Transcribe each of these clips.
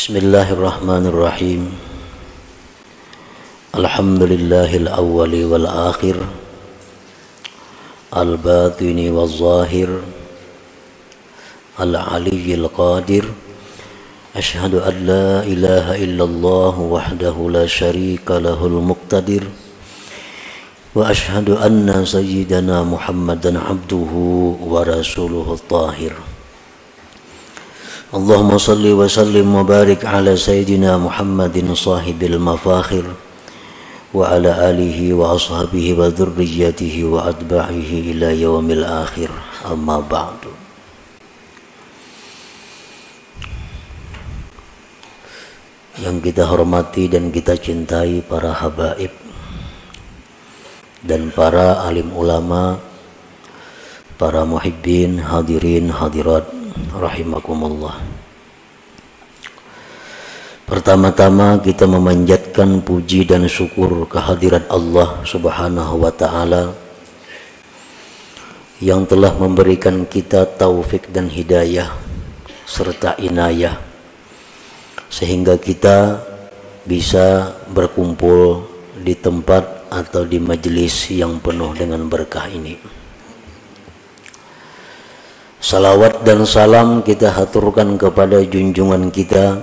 Bismillahirrahmanirrahim. Alhamdulillahil awwali wal akhir, al batini wal zahir, al aliyyil qadir. Ashhadu an la ilaha illallah wahdahu la syarika lahul muqtadir. Wa ashhadu anna sayyidana Muhammadan abduhu wa rasuluhu tahir. Allahumma salli wa sallim wa barik ala sayyidina Muhammadin sahibil mafakhir wa ala alihi wa ashabihi wa dhurriyyatihi wa atba'ihi ila yaumil akhir, amma ba'du. Yang kita hormati dan kita cintai para habaib dan para alim ulama, para muhibbin, hadirin, hadirat rahimakumullah. Pertama-tama kita memanjatkan puji dan syukur kehadirat Allah Subhanahu wa ta'ala yang telah memberikan kita taufik dan hidayah serta inayah sehingga kita bisa berkumpul di tempat atau di majelis yang penuh dengan berkah ini. Salawat dan salam kita haturkan kepada junjungan kita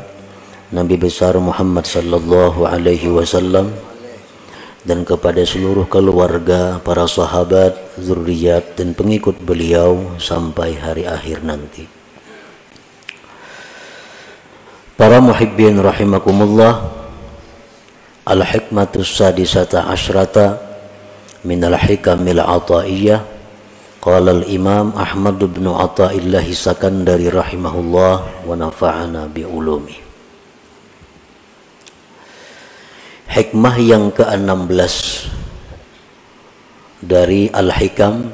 Nabi besar Muhammad sallallahu alaihi wasallam dan kepada seluruh keluarga, para sahabat, zuriat dan pengikut beliau sampai hari akhir nanti. Para muhibbin rahimakumullah, al-hikmatus sadisata asyrata minal hikamil ataiyah. Qala al-Imam Ahmad bin Athaillah Sakandari rahimahullah wa nafa'ana bi ulumi. Hikmah yang ke-16 dari Al-Hikam,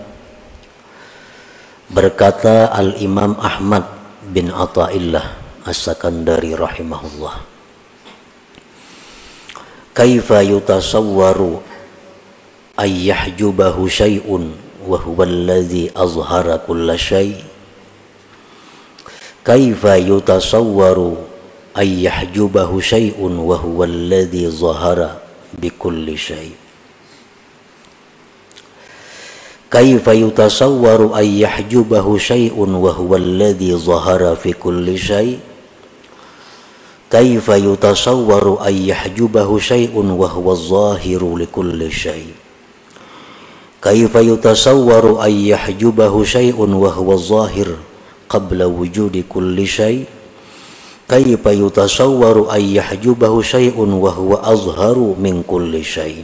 berkata al-Imam Ahmad bin Athaillah As-Sakandari rahimahullah, kaifa yutasawwaru ay yahjubahu syai'un wa huwa alladhi azhara kulla syai'. Kaifa yutasawwaru ay yahjubahu syai'un wa huwa alladhi zahara bi kulli syai'. Kaifa yutasawwaru ay yahjubahu syai'un wa huwa alladhi zahara fi kulli syai'. Kaifa yutasawwaru ay yahjubahu syai'un wa huwa zahiru li kulli syai'. Kaifa yutasawwaru ay yahjubahu syai'un wa huwa zahir qabla wujudi kulli syai'. Kaifa yutasawwaru ay yahjubahu syai'un wa huwa azharu min kulli syai'.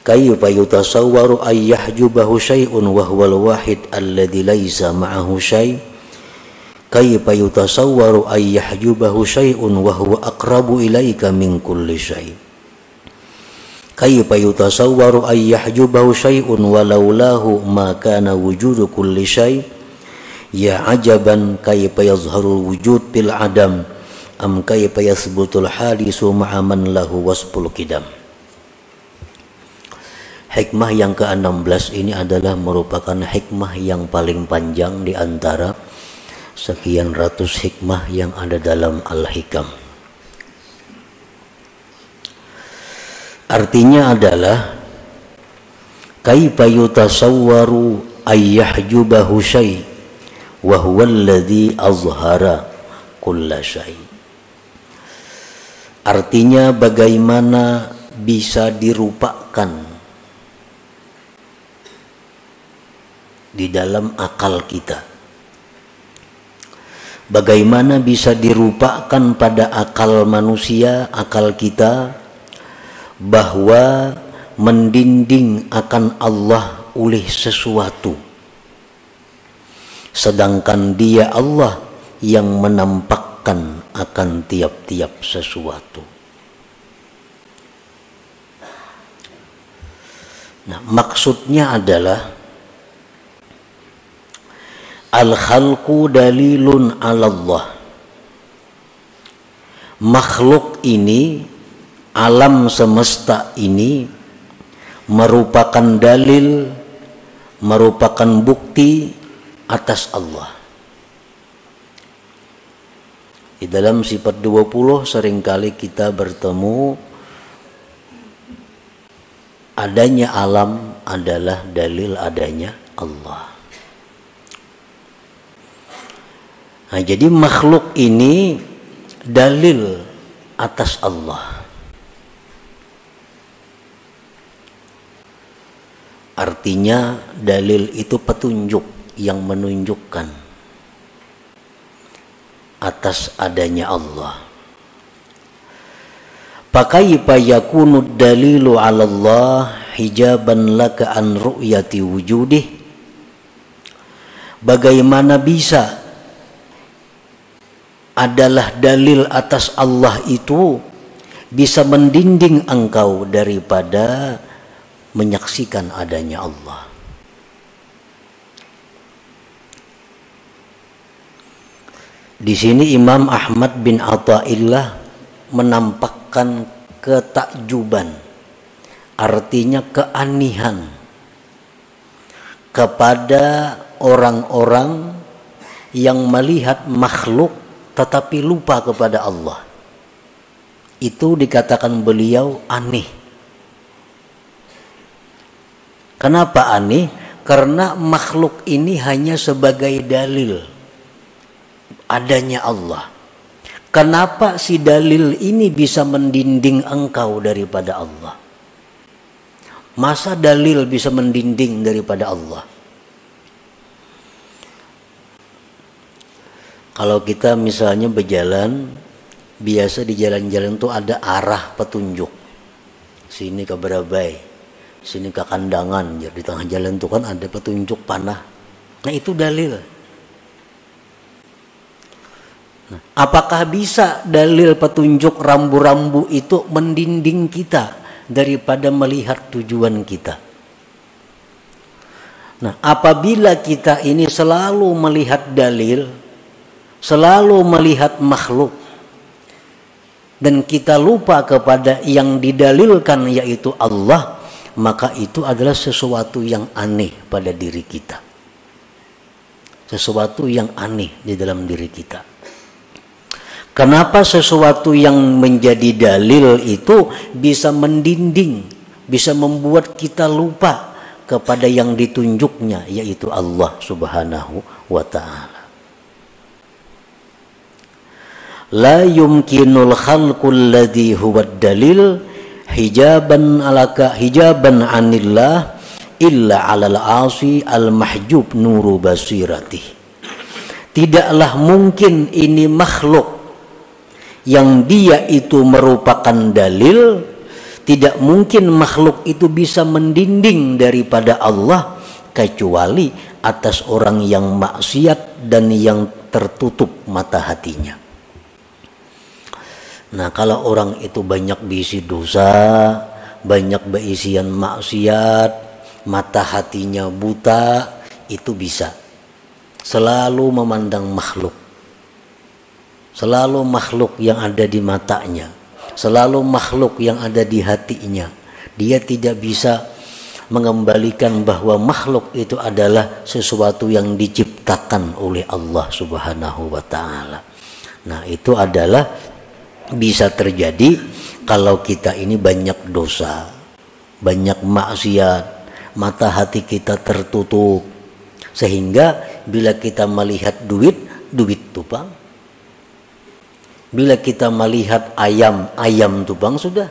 Kaifa yutasawwaru ay yahjubahu syai'un wa huwa al-wahid alladhi laysa ma'ahu syai'. Kaifa yutasawwaru ay yahjubahu syai'un wa huwa aqrabu ilayka min kulli syai'. Kaifa yutasawwaru ay yahjubahu syai'un walaulahu ma kana wujudu kulli syai'. Ya ajaban kaifa yazharul wujud bil adam am kaifa yasbutul hadisu ma'a man lahu wasful qidam. Hikmah yang ke-16 ini adalah merupakan hikmah yang paling panjang di antara sekian ratus hikmah yang ada dalam Al-Hikam. Artinya adalah kaifa yutasawwaru ay yahjubahu syai' wa huwa alladhi azhara kulla syai'. Artinya bagaimana bisa dirupakan di dalam akal kita, bagaimana bisa dirupakan pada akal manusia, akal kita, bahwa mendinding akan Allah oleh sesuatu, sedangkan Dia Allah yang menampakkan akan tiap-tiap sesuatu. Nah, maksudnya adalah al-khalqu dalilun 'ala Allah. Makhluk ini, alam semesta ini merupakan dalil, merupakan bukti atas Allah. Di dalam sifat 20 seringkali kita bertemu adanya alam adalah dalil adanya Allah. Nah, jadi makhluk ini dalil atas Allah. Artinya dalil itu petunjuk yang menunjukkan atas adanya Allah. Fakaifa yakunu dalilu 'ala Allah hijaban laka an ru'yati wujudih? Bagaimana bisa adalah dalil atas Allah itu bisa mendinding engkau daripada menyaksikan adanya Allah? Di sini Imam Ahmad bin Athaillah menampakkan ketakjuban, artinya keanihan kepada orang-orang yang melihat makhluk tetapi lupa kepada Allah. Itu dikatakan beliau aneh. Kenapa aneh? Karena makhluk ini hanya sebagai dalil adanya Allah. Kenapa si dalil ini bisa mendinding engkau daripada Allah? Masa dalil bisa mendinding daripada Allah? Kalau kita misalnya berjalan, biasa di jalan-jalan itu ada arah petunjuk. Sini ke Berabai, sini ke Kandangan. Jadi di tengah jalan itu kan ada petunjuk panah. Nah, itu dalil. Apakah bisa dalil petunjuk rambu-rambu itu mendinding kita daripada melihat tujuan kita? Nah, apabila kita ini selalu melihat dalil, selalu melihat makhluk, dan kita lupa kepada yang didalilkan yaitu Allah, maka itu adalah sesuatu yang aneh pada diri kita. Sesuatu yang aneh di dalam diri kita. Kenapa sesuatu yang menjadi dalil itu bisa mendinding, bisa membuat kita lupa kepada yang ditunjuknya, yaitu Allah Subhanahu wa ta'ala. La yumkinul khalqul ladzi huwa dalil hijaban alaka hijaban anillah illa 'alal 'asi al mahjub nuru basiratih. Tidaklah mungkin ini makhluk yang dia itu merupakan dalil, tidak mungkin makhluk itu bisa mendinding daripada Allah kecuali atas orang yang maksiat dan yang tertutup mata hatinya. Nah, kalau orang itu banyak berisi dosa, banyak berisian maksiat, mata hatinya buta, itu bisa selalu memandang makhluk. Selalu makhluk yang ada di matanya, selalu makhluk yang ada di hatinya. Dia tidak bisa mengembalikan bahwa makhluk itu adalah sesuatu yang diciptakan oleh Allah Subhanahu wa ta'ala. Nah, itu adalah bisa terjadi kalau kita ini banyak dosa, banyak maksiat, mata hati kita tertutup, sehingga bila kita melihat duit tumpang. Bila kita melihat ayam tumpang, sudah.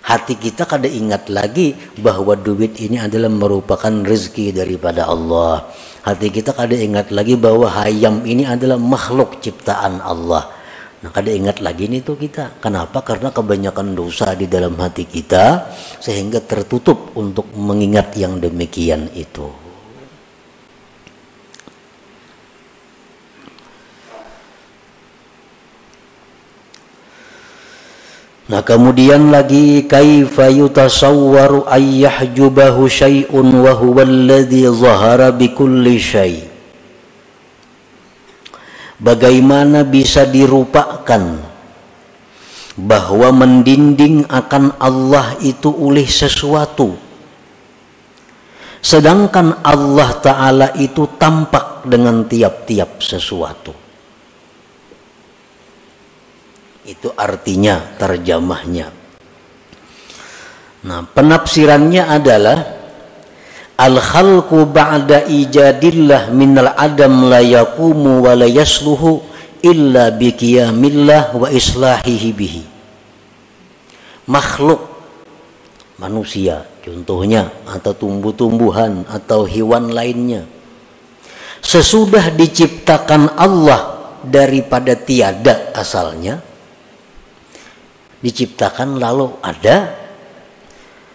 Hati kita kada ingat lagi bahwa duit ini adalah merupakan rezeki daripada Allah. Hati kita kada ingat lagi bahwa ayam ini adalah makhluk ciptaan Allah. Nah, kada ingat lagi nih tuh kita. Kenapa? Karena kebanyakan dosa di dalam hati kita sehingga tertutup untuk mengingat yang demikian itu. Nah, kemudian lagi kaifa yutasawwaru ayyahjubahu syai'un wa huwa alladhi zahara bi kulli syai'. Bagaimana bisa dirupakan bahwa mendinding akan Allah itu oleh sesuatu, sedangkan Allah Ta'ala itu tampak dengan tiap-tiap sesuatu. Itu artinya, terjemahnya. Nah, penafsirannya adalah al-khalqu ba'da ijadillah minal adam la yaqumu wa la yasluhu illa biqiyamillah wa islahihi bihi. Makhluk manusia contohnya, atau tumbuh-tumbuhan atau hewan lainnya, sesudah diciptakan Allah daripada tiada asalnya, diciptakan lalu ada.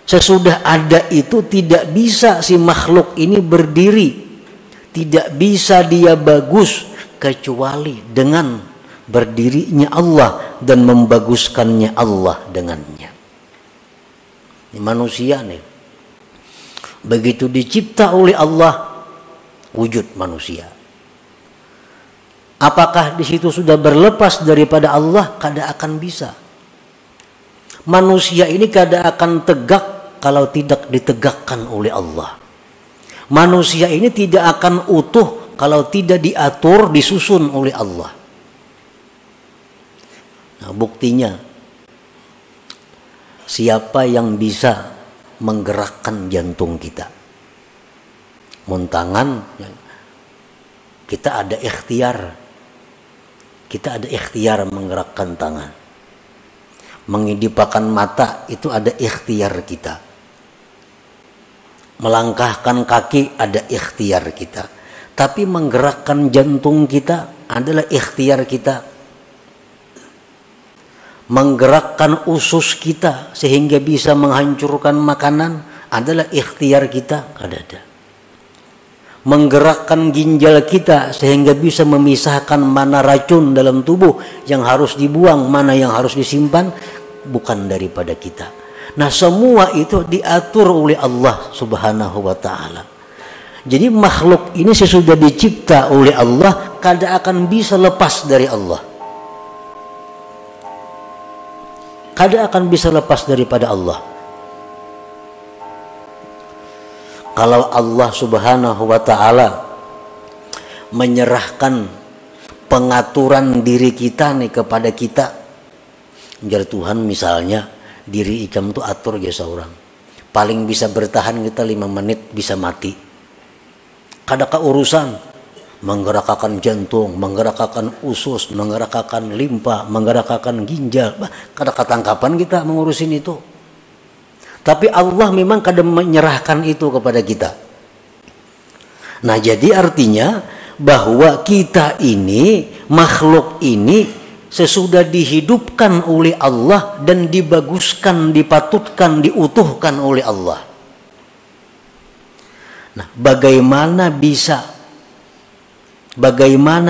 Sesudah ada itu tidak bisa si makhluk ini berdiri, tidak bisa dia bagus kecuali dengan berdirinya Allah dan membaguskannya Allah dengannya. Ini manusia nih, begitu dicipta oleh Allah wujud manusia. Apakah di situ sudah berlepas daripada Allah? Kada akan bisa. Manusia ini kada akan tegak kalau tidak ditegakkan oleh Allah. Manusia ini tidak akan utuh kalau tidak diatur, disusun oleh Allah. Nah, buktinya, siapa yang bisa menggerakkan jantung kita? Muntangan, kita ada ikhtiar. Kita ada ikhtiar menggerakkan tangan. Mengidipkan mata, itu ada ikhtiar kita. Melangkahkan kaki ada ikhtiar kita. Tapi menggerakkan jantung kita adalah ikhtiar kita. Menggerakkan usus kita sehingga bisa menghancurkan makanan adalah ikhtiar kita. Ada. Menggerakkan ginjal kita sehingga bisa memisahkan mana racun dalam tubuh yang harus dibuang, mana yang harus disimpan, bukan daripada kita. Nah, semua itu diatur oleh Allah Subhanahu wa ta'ala. Jadi makhluk ini sesudah dicipta oleh Allah kada akan bisa lepas dari Allah. Kada akan bisa lepas daripada Allah. Kalau Allah Subhanahu wa ta'ala menyerahkan pengaturan diri kita nih kepada kita, jar Tuhan misalnya, diri ikam itu atur ya seorang. Paling bisa bertahan kita 5 menit bisa mati. Kada keurusan menggerakkan jantung, menggerakkan usus, menggerakkan limpa, menggerakkan ginjal. Kada ketangkapan kita mengurusin itu. Tapi Allah memang kada menyerahkan itu kepada kita. Nah, jadi artinya bahwa kita ini, makhluk ini sesudah dihidupkan oleh Allah dan dibaguskan, dipatutkan, diutuhkan oleh Allah. Nah, bagaimana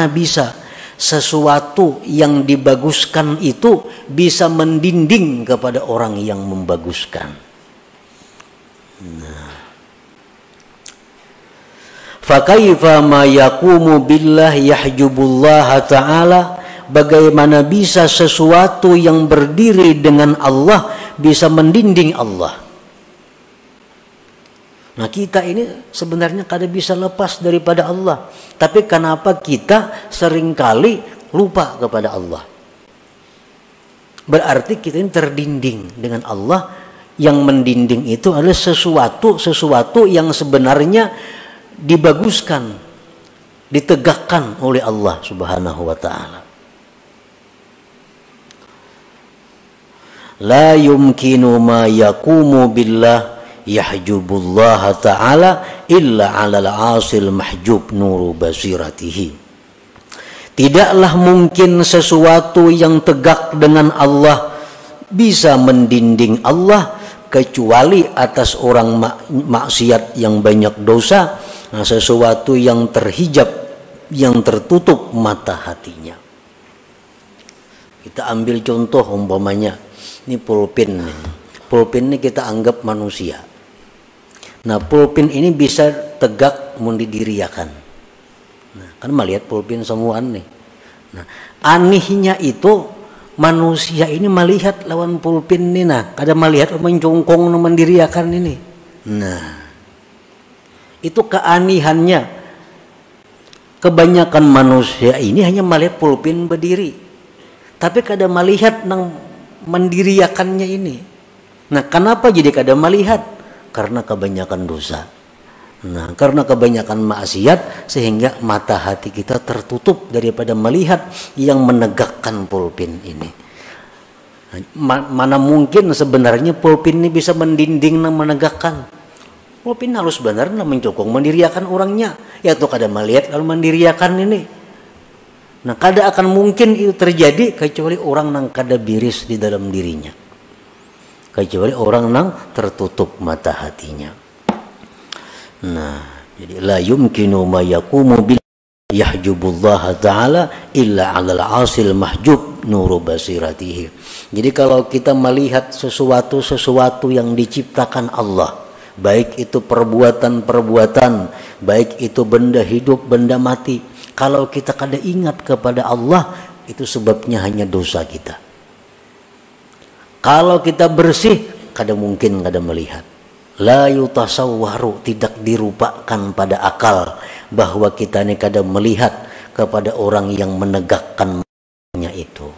bisa sesuatu yang dibaguskan itu bisa mendinding kepada orang yang membaguskan? Nah, fakaifa ma yaqumu billahi yahjubullah ta'ala. Bagaimana bisa sesuatu yang berdiri dengan Allah bisa mendinding Allah? Nah, kita ini sebenarnya kada bisa lepas daripada Allah. Tapi kenapa kita seringkali lupa kepada Allah? Berarti kita ini terdinding dengan Allah. Yang mendinding itu adalah sesuatu yang sebenarnya dibaguskan, ditegakkan oleh Allah Subhanahu wa ta'ala. La yumkinu ma yaqumu billah yahjubullah ta'ala illa 'alal 'asil mahjub nuru basiratihi. Tidaklah mungkin sesuatu yang tegak dengan Allah bisa mendinding Allah kecuali atas orang maksiat yang banyak dosa, sesuatu yang terhijab, yang tertutup mata hatinya. Kita ambil contoh umpamanya, ini pulpen. Pulpen ini kita anggap manusia. Nah, pulpen ini bisa tegak mendidiriakan. Nah, kan melihat pulpen semuaan nih. Nah, anehnya itu manusia ini melihat lawan pulpen ini, nah, kada melihat mencungkung mendiriakan ini. Nah, itu keanehannya. Kebanyakan manusia ini hanya melihat pulpen berdiri. tapi kada melihat nang mendiriakannya ini. Nah, kenapa jadi kada melihat? Karena kebanyakan dosa. Nah, karena kebanyakan maksiat sehingga mata hati kita tertutup daripada melihat yang menegakkan pulpin ini. Mana mungkin sebenarnya pulpin ini bisa mendinding dan menegakkan. Pulpin harus benar mencokong mendiriakan orangnya. Yaitu kada melihat lalu mendiriakan ini. Nah, kada akan mungkin itu terjadi kecuali orang nang kada biris di dalam dirinya. Kecuali orang nang tertutup mata hatinya. Nah, jadi la yumkinu ma yaqumu bil yahjubullah ta'ala illa 'alal 'asil mahjub nuru basiratihi. Jadi kalau kita melihat sesuatu yang diciptakan Allah, baik itu perbuatan-perbuatan, baik itu benda hidup, benda mati, kalau kita kada ingat kepada Allah, itu sebabnya hanya dosa kita. Kalau kita bersih, kada mungkin kada melihat. La yutasawwaru, tidak dirupakan pada akal bahwa kita ini kada melihat kepada orang yang menegakkannya itu.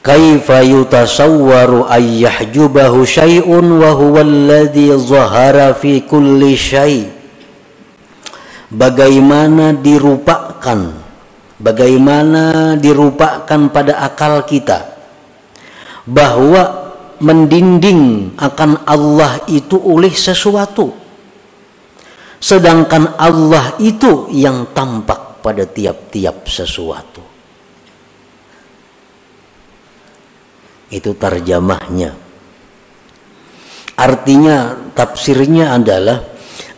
Kaifa yutasawwaru ay yahjubahu syai'un wa huwa alladhi zahara fi kulli syai'. Bagaimana dirupakan pada akal kita bahwa mendinding akan Allah itu oleh sesuatu, sedangkan Allah itu yang tampak pada tiap-tiap sesuatu. Itu terjemahnya. Artinya, tafsirnya adalah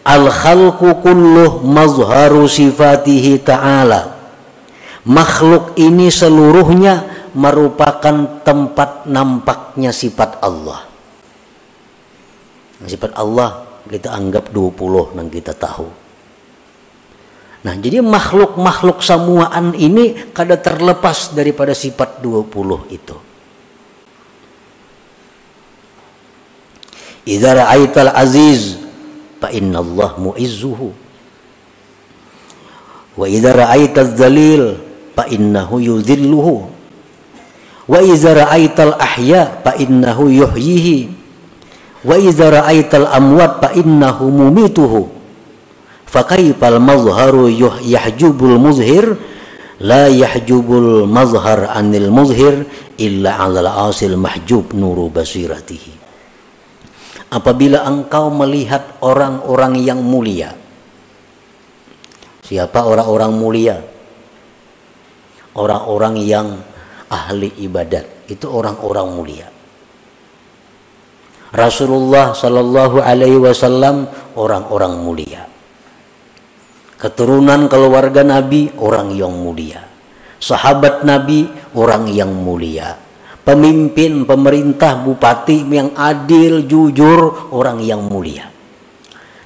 al-khalqu kulluh mazharu sifatihi ta'ala. Makhluk ini seluruhnya merupakan tempat nampaknya sifat Allah. Sifat Allah kita anggap 20 yang kita tahu. Nah, jadi makhluk-makhluk samuaan ini kada terlepas daripada sifat 20 itu. Idza ra'aital aziz fa innallaha mu'izzuhu wa idza ra'aitaz zalil fa innahu yuzilluhu wa idza ra'aital ahya fa innahu yuhyihi wa idza ra'aital amwat fa innahu mumituhu fa kaifal mazharu yahjubul muzhir la yahjubul mazhar anil muzhir illa 'alal asil mahjub nuru basiratihi. Apabila engkau melihat orang-orang yang mulia. Siapa orang-orang mulia? Orang-orang yang ahli ibadat. Itu orang-orang mulia. Rasulullah sallallahu alaihi wasallam orang-orang mulia. Keturunan keluarga Nabi orang yang mulia. Sahabat Nabi orang yang mulia. Pemimpin, pemerintah, bupati yang adil, jujur, orang yang mulia.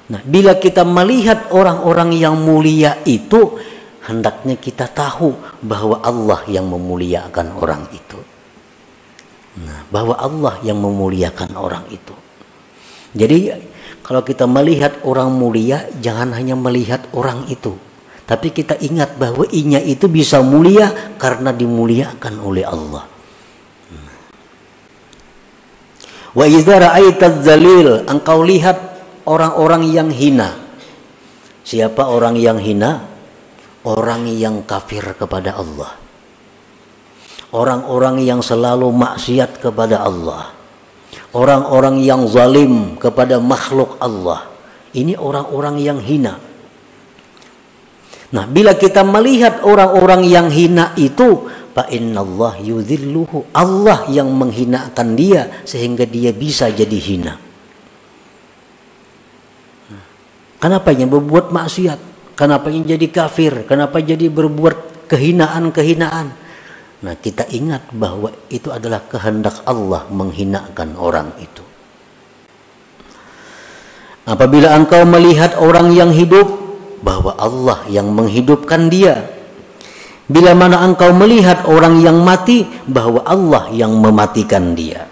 Nah, bila kita melihat orang-orang yang mulia itu, hendaknya kita tahu bahwa Allah yang memuliakan orang itu. Nah, bahwa Allah yang memuliakan orang itu. Jadi, kalau kita melihat orang mulia, jangan hanya melihat orang itu. Tapi kita ingat bahwa inya itu bisa mulia karena dimuliakan oleh Allah. Wa idza ra'aitaz zalil, engkau lihat orang-orang yang hina. Siapa orang yang hina? Orang yang kafir kepada Allah. Orang-orang yang selalu maksiat kepada Allah. Orang-orang yang zalim kepada makhluk Allah. Ini orang-orang yang hina. Nah, bila kita melihat orang-orang yang hina itu, fa innallah yudhilluhu, Allah yang menghinakan dia sehingga dia bisa jadi hina. Kenapa yang berbuat maksiat? Kenapa yang jadi kafir? Kenapa jadi berbuat kehinaan-kehinaan? Nah, kita ingat bahwa itu adalah kehendak Allah menghinakan orang itu. Apabila engkau melihat orang yang hidup, bahwa Allah yang menghidupkan dia. Bila mana engkau melihat orang yang mati, bahwa Allah yang mematikan dia.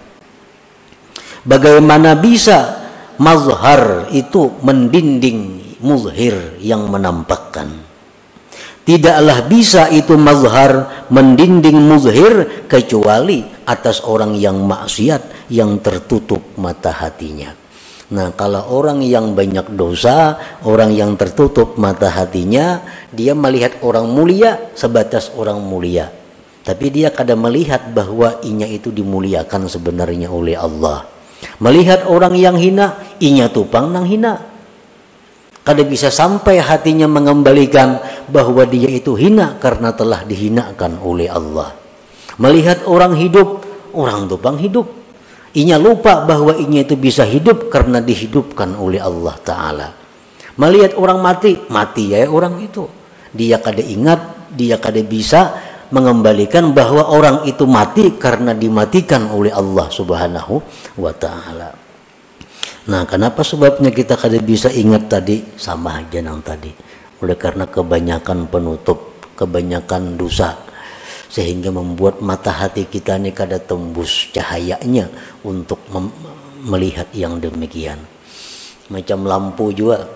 Bagaimana bisa mazhar itu mendinding muzhir yang menampakkan. Tidaklah bisa itu mazhar mendinding muzhir kecuali atas orang yang maksiat yang tertutup mata hatinya. Nah, kalau orang yang banyak dosa, orang yang tertutup mata hatinya, dia melihat orang mulia sebatas orang mulia. Tapi dia kadang melihat bahwa inya itu dimuliakan sebenarnya oleh Allah. Melihat orang yang hina, inya tupang nang hina. Kadang bisa sampai hatinya mengembalikan bahwa dia itu hina karena telah dihinakan oleh Allah. Melihat orang hidup, orang tupang hidup. Inya lupa bahwa inya itu bisa hidup karena dihidupkan oleh Allah Ta'ala. Melihat orang mati, mati ya orang itu. Dia kada ingat, dia kada bisa mengembalikan bahwa orang itu mati karena dimatikan oleh Allah Subhanahu wa Ta'ala. Nah, kenapa sebabnya kita kada bisa ingat tadi? Sama aja nang tadi. Oleh karena kebanyakan penutup, kebanyakan dosa, sehingga membuat mata hati kita ini kada tembus cahayanya untuk melihat yang demikian. Macam lampu juga.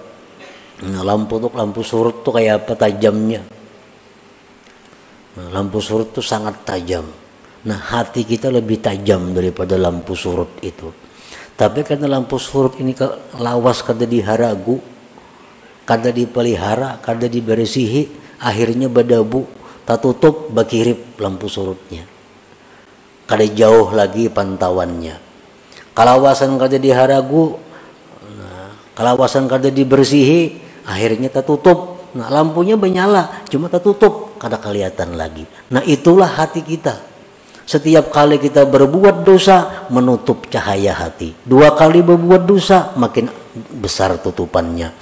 Nah, lampu surut tuh kayak apa tajamnya. Nah, lampu surut tuh sangat tajam. Nah, hati kita lebih tajam daripada lampu surut itu. Tapi karena lampu surut ini lawas kada diharagu, kada dipelihara, kada diberesihi, akhirnya berdebu, tak tutup bakirip lampu surutnya. Kada jauh lagi pantauannya. Kalawasan kada diharagu, kalawasan kada diberesihi, akhirnya tak tutup. Nah, lampunya menyala, cuma tak tutup, kada kelihatan lagi. Nah, itulah hati kita. Setiap kali kita berbuat dosa, menutup cahaya hati. 2 kali berbuat dosa, makin besar tutupannya.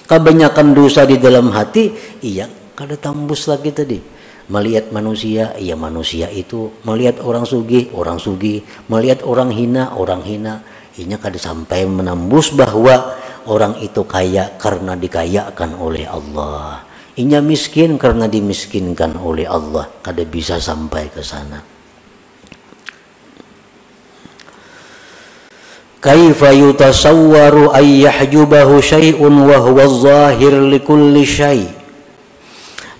Kebanyakan dosa di dalam hati, iya kada tembus lagi tadi. Melihat manusia, iya manusia itu. Melihat orang sugih, orang sugih. Melihat orang hina, orang hina. Inya kada sampai menembus bahwa orang itu kaya karena dikayakan oleh Allah. Inya miskin karena dimiskinkan oleh Allah. Kada bisa sampai ke sana. Kaifa yutasawwaru ay yahjubahu syai'un wa huwa zahir likulli syai'.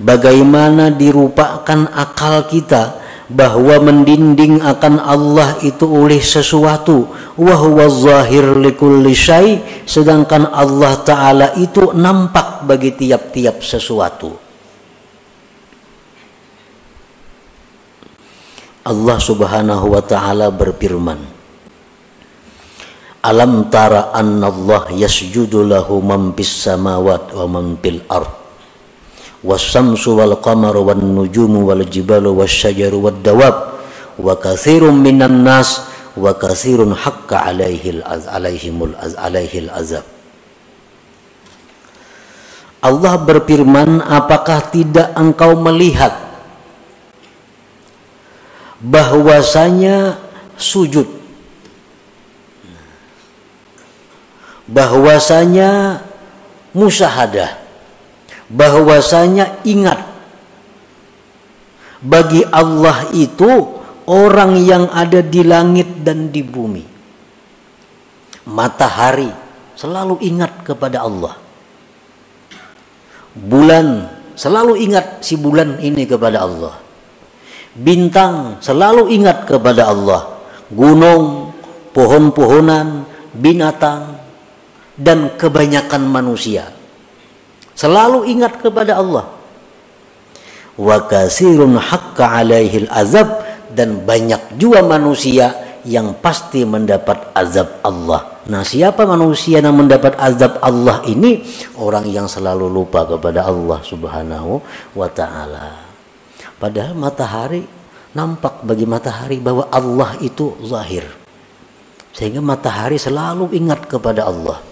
Bagaimana dirupakan akal kita bahwa mendinding akan Allah itu oleh sesuatu, wa huwa zahir likulli syai', sedangkan Allah Ta'ala itu nampak bagi tiap-tiap sesuatu. Allah Subhanahu wa Ta'ala berfirman, Alam tara anna Allah yasjudu lahu man fis samawati wa man fil ard was-samsu wal qamaru wan nujumu wal jibalu wasyajaru wad dawab wa katsirun minan nas wa katsirun haqqa alaihil azab. Allah berfirman, apakah tidak engkau melihat bahwasanya sujud, bahwasanya musyahadah, bahwasanya ingat bagi Allah itu orang yang ada di langit dan di bumi. Matahari selalu ingat kepada Allah. Bulan selalu ingat si bulan ini kepada Allah. Bintang selalu ingat kepada Allah. Gunung, pohon-pohonan, binatang, dan kebanyakan manusia selalu ingat kepada Allah. Wa katsirun haqqa alaihil azab, dan banyak juga manusia yang pasti mendapat azab Allah. Nah, siapa manusia yang mendapat azab Allah ini? Orang yang selalu lupa kepada Allah Subhanahu wa Ta'ala. Padahal matahari, nampak bagi matahari bahwa Allah itu zahir, sehingga matahari selalu ingat kepada Allah.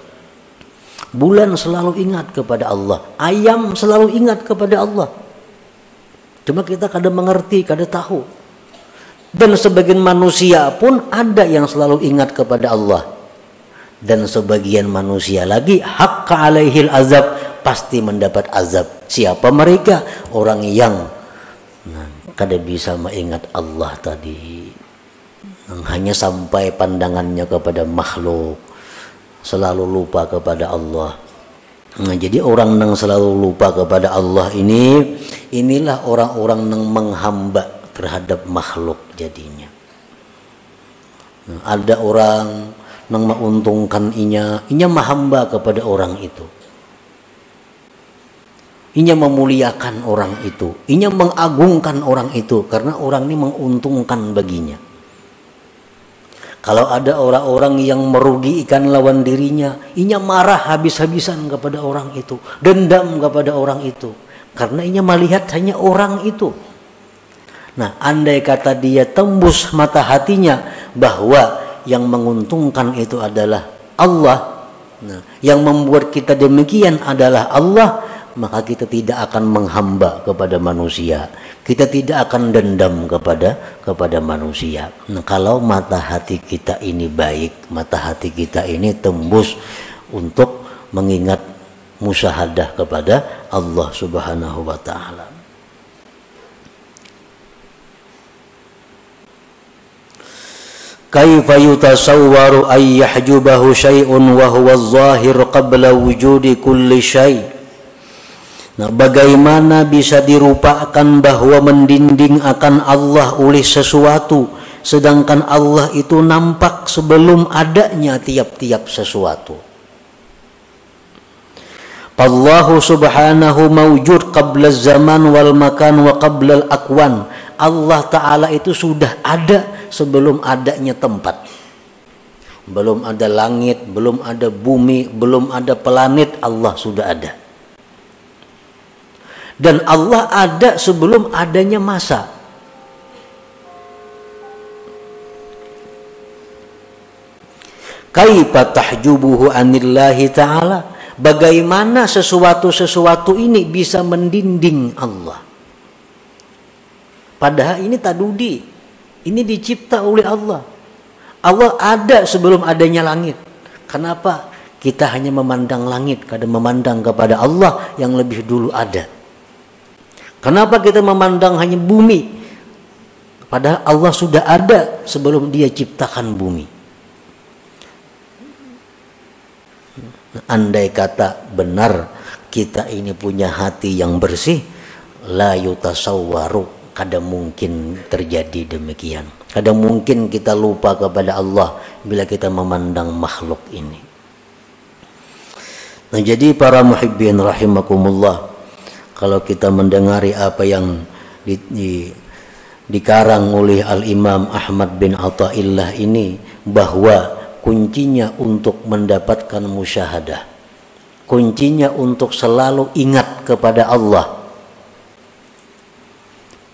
Bulan selalu ingat kepada Allah. Ayam selalu ingat kepada Allah. Cuma kita kadang mengerti, kadang tahu. Dan sebagian manusia pun ada yang selalu ingat kepada Allah. Dan sebagian manusia lagi haqqa alaihil azab, pasti mendapat azab. Siapa mereka? Orang yang kada bisa mengingat Allah tadi. Hanya sampai pandangannya kepada makhluk, selalu lupa kepada Allah. Nah, jadi orang yang selalu lupa kepada Allah ini, inilah orang-orang yang menghamba terhadap makhluk jadinya. Nah, ada orang yang menguntungkan inya menghamba kepada orang itu. Inya memuliakan orang itu, inya mengagungkan orang itu karena orang ini menguntungkan baginya. Kalau ada orang-orang yang merugikan lawan dirinya, inya marah habis-habisan kepada orang itu, dendam kepada orang itu, karena inya melihat hanya orang itu. Nah, andai kata dia tembus mata hatinya bahwa yang menguntungkan itu adalah Allah, nah, yang membuat kita demikian adalah Allah, maka kita tidak akan menghamba kepada manusia, kita tidak akan dendam kepada manusia. Nah, kalau mata hati kita ini baik, mata hati kita ini tembus untuk mengingat musyahadah kepada Allah Subhanahu wa taala. Kaifa yutasawwaru ay yahjubahu syai'un wa huwa adh-dhahir qabla wujudi kulli syai'. Nah, bagaimana bisa dirupakan bahwa mendinding akan Allah oleh sesuatu, sedangkan Allah itu nampak sebelum adanya tiap-tiap sesuatu. Allahu subhanahu mawjud qabla zaman wal makan wa qabla al-akwan. Allah Ta'ala itu sudah ada sebelum adanya tempat. Belum ada langit, belum ada bumi, belum ada planet, Allah sudah ada. Dan Allah ada sebelum adanya masa. Kaifa tahjubuhu anillahi ta'ala. Bagaimana sesuatu ini bisa mendinding Allah. Padahal ini tadudi. Ini dicipta oleh Allah. Allah ada sebelum adanya langit. Kenapa kita hanya memandang langit, kadang memandang kepada Allah yang lebih dulu ada? Kenapa kita memandang hanya bumi? Padahal Allah sudah ada sebelum dia ciptakan bumi. Andai kata benar kita ini punya hati yang bersih, la yutasawwaru, kadang mungkin terjadi demikian. Kadang mungkin kita lupa kepada Allah bila kita memandang makhluk ini. Nah, jadi para muhibbin rahimakumullah, kalau kita mendengari apa yang dikarang oleh Al-Imam Ahmad bin Athaillah ini, bahwa kuncinya untuk mendapatkan musyahadah, kuncinya untuk selalu ingat kepada Allah,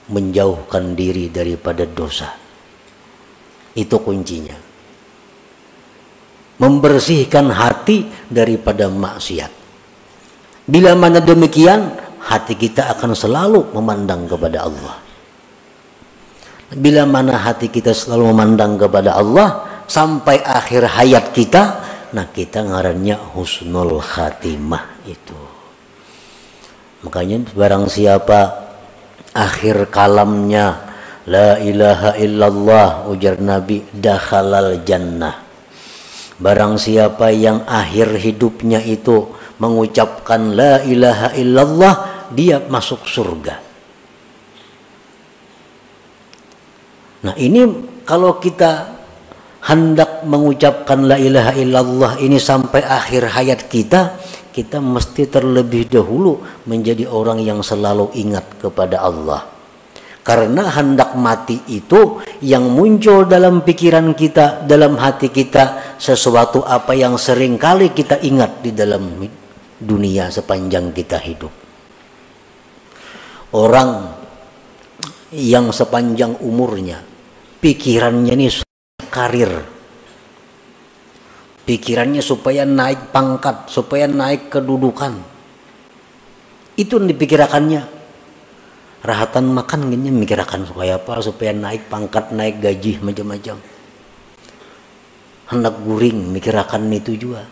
menjauhkan diri daripada dosa. Itu kuncinya. Membersihkan hati daripada maksiat. Bila mana demikian, hati kita akan selalu memandang kepada Allah. Bila mana hati kita selalu memandang kepada Allah sampai akhir hayat kita, nah kita ngarannya husnul khatimah itu. Makanya barang siapa akhir kalamnya la ilaha illallah, ujar Nabi, dakhalal jannah. Barang siapa yang akhir hidupnya itu mengucapkan la ilaha illallah, dia masuk surga. Nah, ini kalau kita hendak mengucapkan la ilaha illallah ini sampai akhir hayat kita, kita mesti terlebih dahulu menjadi orang yang selalu ingat kepada Allah. Karena hendak mati itu yang muncul dalam pikiran kita, dalam hati kita, sesuatu apa yang sering kali kita ingat di dalam dunia sepanjang kita hidup. Orang yang sepanjang umurnya pikirannya ini karir, pikirannya supaya naik pangkat, supaya naik kedudukan, itu yang dipikirkannya. Rahatan makan gini mikirkan supaya apa? Supaya naik pangkat, naik gaji, macam-macam. Hendak guring mikirkan itu juga.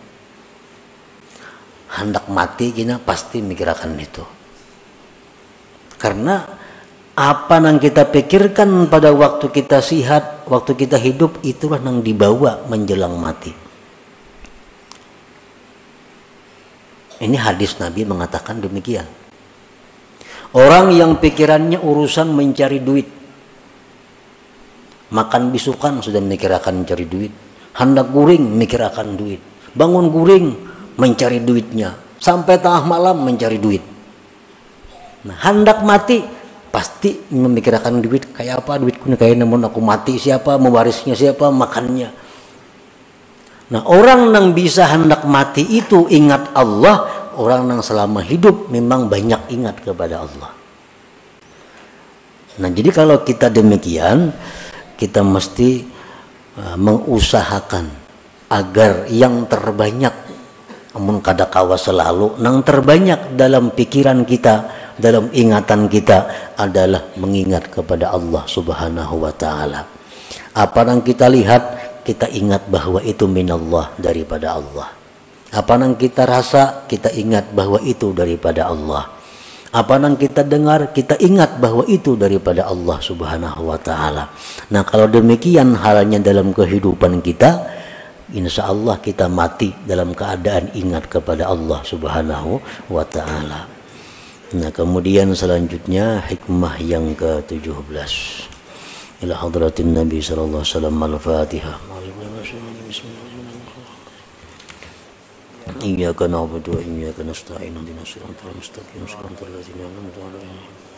Hendak mati gini pasti mikirkan itu. Karena apa yang kita pikirkan pada waktu kita sihat, waktu kita hidup, itulah yang dibawa menjelang mati. Ini hadis Nabi mengatakan demikian. Orang yang pikirannya urusan mencari duit, makan bisukan sudah mikir akan mencari duit, hendak guring mikir akan duit, bangun guring mencari duitnya, sampai tengah malam mencari duit. Nah, hendak mati pasti memikirkan duit, kayak apa duitku nih, kayak namun aku mati siapa, mewarisnya siapa, makannya. Nah, orang yang bisa hendak mati itu ingat Allah, orang yang selama hidup memang banyak ingat kepada Allah. Nah, jadi kalau kita demikian, kita mesti mengusahakan agar yang terbanyak, namun kadakawa selalu, yang terbanyak dalam pikiran kita, dalam ingatan kita adalah mengingat kepada Allah Subhanahu wa Ta'ala. Apa yang kita lihat, kita ingat bahwa itu minallah, daripada Allah. Apa yang kita rasa, kita ingat bahwa itu daripada Allah. Apa yang kita dengar, kita ingat bahwa itu daripada Allah Subhanahu wa Ta'ala. Nah, kalau demikian halnya dalam kehidupan kita, insya Allah kita mati dalam keadaan ingat kepada Allah Subhanahu wa Ta'ala. Nah, kemudian selanjutnya hikmah yang ke-17. Ila hadratin Nabi sallallahu alaihi wasallam, al-Fatihah. Iyyaka na'budu wa iyyaka nasta'in, ihdinas siratal mustaqim, siratal ladzina an'amta 'alaihim.